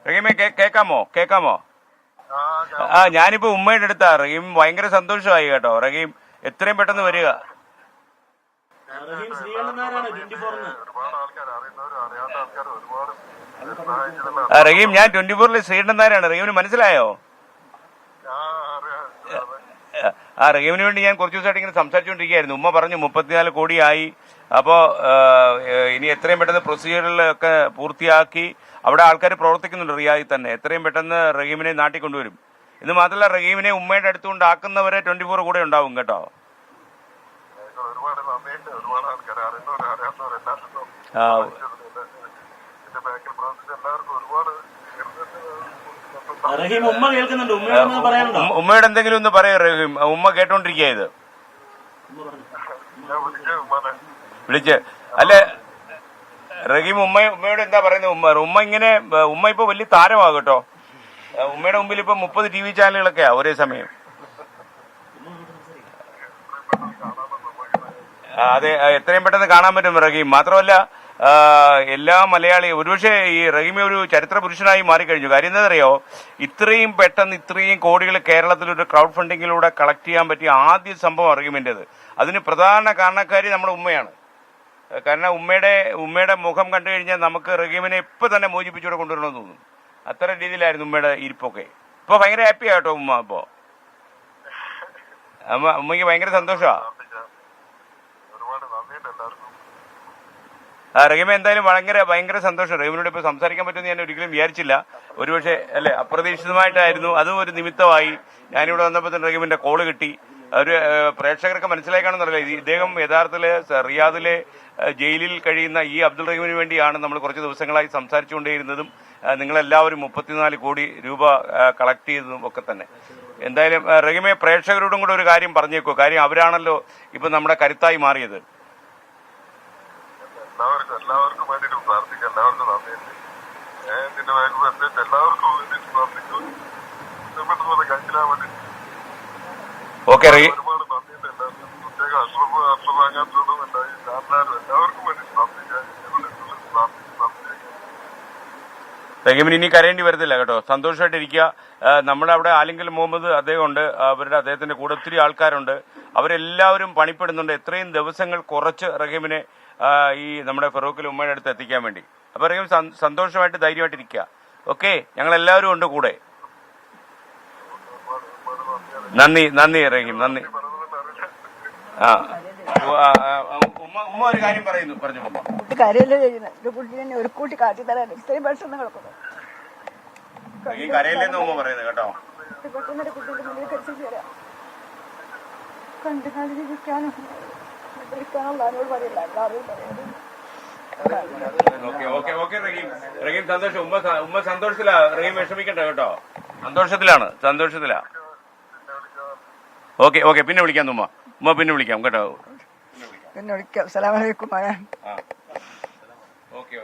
റഹീമെ കേക്കാമോ? ഞാനിപ്പോ ഉമ്മയുടെ അടുത്താ. റഹീം ഭയങ്കര സന്തോഷമായി കേട്ടോ. റഹീം എത്രയും പെട്ടെന്ന് വരിക. റഹീം ഞാൻ 24-ലെ ശ്രീകണ്ഠൻ നായരാണ്. റഹീമിന് മനസ്സിലായോ? റഹീമിന് വേണ്ടി ഞാൻ കുറച്ച് ദിവസമായിട്ട് ഇങ്ങനെ സംസാരിച്ചുകൊണ്ടിരിക്കുകയായിരുന്നു. ഉമ്മ പറഞ്ഞു 34 കോടിയായി, അപ്പോൾ ഇനി എത്രയും പെട്ടെന്ന് പ്രൊസീജിയറുകളൊക്കെ പൂർത്തിയാക്കി അവിടെ ആൾക്കാർ പ്രവർത്തിക്കുന്നുണ്ട് റിയാദിൽ തന്നെ. എത്രയും പെട്ടെന്ന് റഹീമിനെ നാട്ടിൽ കൊണ്ടുവരും. ഇത് മാത്രമല്ല, റഹീമിനെ ഉമ്മയുടെ അടുത്തുകൊണ്ടാക്കുന്നവരെ 24 കൂടെ ഉണ്ടാവും കേട്ടോ. ഉമ്മയോട് എന്തെങ്കിലും ഒന്ന് പറയോ റഹീം? ഉമ്മ കേട്ടോണ്ടിരിക്കുക ഇത് വിളിച്ച്. അല്ലെ റഹീം ഉമ്മയോട് എന്താ പറയുന്നത്? ഉമ്മ ഇപ്പൊ വലിയ താരമാകും കേട്ടോ. ഉമ്മയുടെ മുമ്പിൽ ഇപ്പൊ 30 TV ചാനലുകളൊക്കെയാ ഒരേ സമയം. അതെ, എത്രയും പെട്ടെന്ന് കാണാൻ പറ്റും റഹീം. മാത്രമല്ല എല്ലാ മലയാളിയും ഒരുപക്ഷെ ഈ റഹീം ഒരു ചരിത്ര പുരുഷനായി മാറിക്കഴിഞ്ഞു. കാര്യം എന്താണെന്നറിയോ? ഇത്രയും പെട്ടെന്ന് ഇത്രയും കോടികൾ കേരളത്തിലൊരു ക്രൗഡ് ഫണ്ടിങ്ങിലൂടെ കളക്ട് ചെയ്യാൻ പറ്റിയ ആദ്യ സംഭവം റഹീമിൻ്റെത്. അതിന് പ്രധാന കാരണക്കാരി നമ്മുടെ ഉമ്മയാണ്. കാരണം ഉമ്മയുടെ മുഖം കണ്ടു കഴിഞ്ഞാൽ നമുക്ക് റഹീമിനെ ഇപ്പൊ തന്നെ മോചിപ്പിച്ചൂടെ കൊണ്ടുവരണമെന്ന് തോന്നും. അത്ര രീതിയിലായിരുന്നു ഉമ്മയുടെ ഇരിപ്പൊക്കെ. ഇപ്പൊ ഭയങ്കര ഹാപ്പി ആട്ടോ ഉമ്മ. ഇപ്പോ ഉമ്മയ്ക്ക് ഭയങ്കര സന്തോഷമാണ്. റഹീമ എന്തായാലും ഭയങ്കര സന്തോഷം. റഹീമിനോട് ഇപ്പൊ സംസാരിക്കാൻ പറ്റുമെന്ന് ഞാൻ ഒരിക്കലും വിചാരിച്ചില്ല. ഒരുപക്ഷെ അല്ലെ അപ്രതീക്ഷിതമായിട്ടായിരുന്നു. അതും ഒരു നിമിത്തമായി. ഞാനിവിടെ വന്നപ്പോൾ തന്നെ റഹീമിന്റെ കോള് കിട്ടി. ഒരു പ്രേക്ഷകർക്ക് മനസ്സിലാക്കാണെന്നറിയില്ല, ഇദ്ദേഹം യഥാർത്ഥത്തില് റിയാദിലെ ജയിലിൽ കഴിയുന്ന ഈ അബ്ദുൾ റഹീമിന് വേണ്ടിയാണ് നമ്മൾ കുറച്ച് ദിവസങ്ങളായി സംസാരിച്ചുകൊണ്ടേയിരുന്നതും നിങ്ങളെല്ലാവരും 34 കോടി രൂപ കളക്ട് ചെയ്തതും ഒക്കെ തന്നെ. എന്തായാലും റഹീമെ പ്രേക്ഷകരോടും കൂടെ ഒരു കാര്യം പറഞ്ഞേക്കോ. കാര്യം അവരാണല്ലോ ഇപ്പൊ നമ്മുടെ കരുത്തായി മാറിയത്. എല്ലാവർക്കും വേണ്ടിയിട്ട് പ്രാർത്ഥിക്കാം. എല്ലാവർക്കും നന്ദിയുണ്ട്. എല്ലാവർക്കും വേണ്ടിയിട്ട് പ്രാർത്ഥിക്കും. കഴിക്കാൻ വേണ്ടി ഓക്കെ റഹീം. ഒരുപാട് നന്ദിയുണ്ട് എല്ലാവർക്കും. പ്രത്യേകം അഷ്റഫാങ്ങാത്തോടും എല്ലാവർക്കും വേണ്ടി പ്രാർത്ഥിക്കാം. റഹീമിന് ഇനി കരയേണ്ടി വരത്തില്ല കേട്ടോ. സന്തോഷമായിട്ടിരിക്കുക. നമ്മുടെ അവിടെ ആലിംഗൽ മുഹമ്മദ് അദ്ദേഹം ഉണ്ട്. അദ്ദേഹത്തിന്റെ കൂടെ ഒത്തിരി ആൾക്കാരുണ്ട്. അവരെല്ലാവരും പണിപ്പെടുന്നുണ്ട്. എത്രയും ദിവസങ്ങൾ കുറച്ച് റഹീമിനെ ഈ നമ്മുടെ ഫറൂഖിൽ ഉമ്മയുടെ അടുത്ത് എത്തിക്കാൻ വേണ്ടി. അപ്പൊ റഹീം സന്തോഷമായിട്ട് ധൈര്യമായിട്ടിരിക്കുക. ഓക്കെ, ഞങ്ങളെല്ലാവരും ഉണ്ട് കൂടെ. നന്ദി റഹീം, നന്ദി. ഉമ്മ ഒരു കാര്യം പറഞ്ഞു. കരയല്ലേ ചെയ്യുന്നത്? കുട്ടീനെ ഒരു കൂട്ടി കാട്ടി തരാൻ ഇത്രയും പെട്ടെന്ന് കിടക്കുന്നു. ഈ കരയില്ലെന്ന് ഉമ്മ പറയുന്നത് കേട്ടോ. പെട്ടെന്നൊരു കുട്ടീന്റെ മുന്നിൽ കടിച്ചു തരാം. കണ്ടു കാലിരിക്കാനും വിളിക്കാനുള്ള ആരോട് പറയില്ല, എല്ലാവരും പറയുന്നത്. റഹീം സന്തോഷം. ഉമ്മ സന്തോഷത്തിലാ. റഹീം വിഷമിക്കണ്ട കേട്ടോ. സന്തോഷത്തിലാ. ഓക്കെ പിന്നെ വിളിക്കാം ഉമ്മ പിന്നെ വിളിക്കാം കേട്ടോ. പിന്നെ വിളിക്കാം. അസ്സലാമു അലൈക്കും. ഓക്കെ.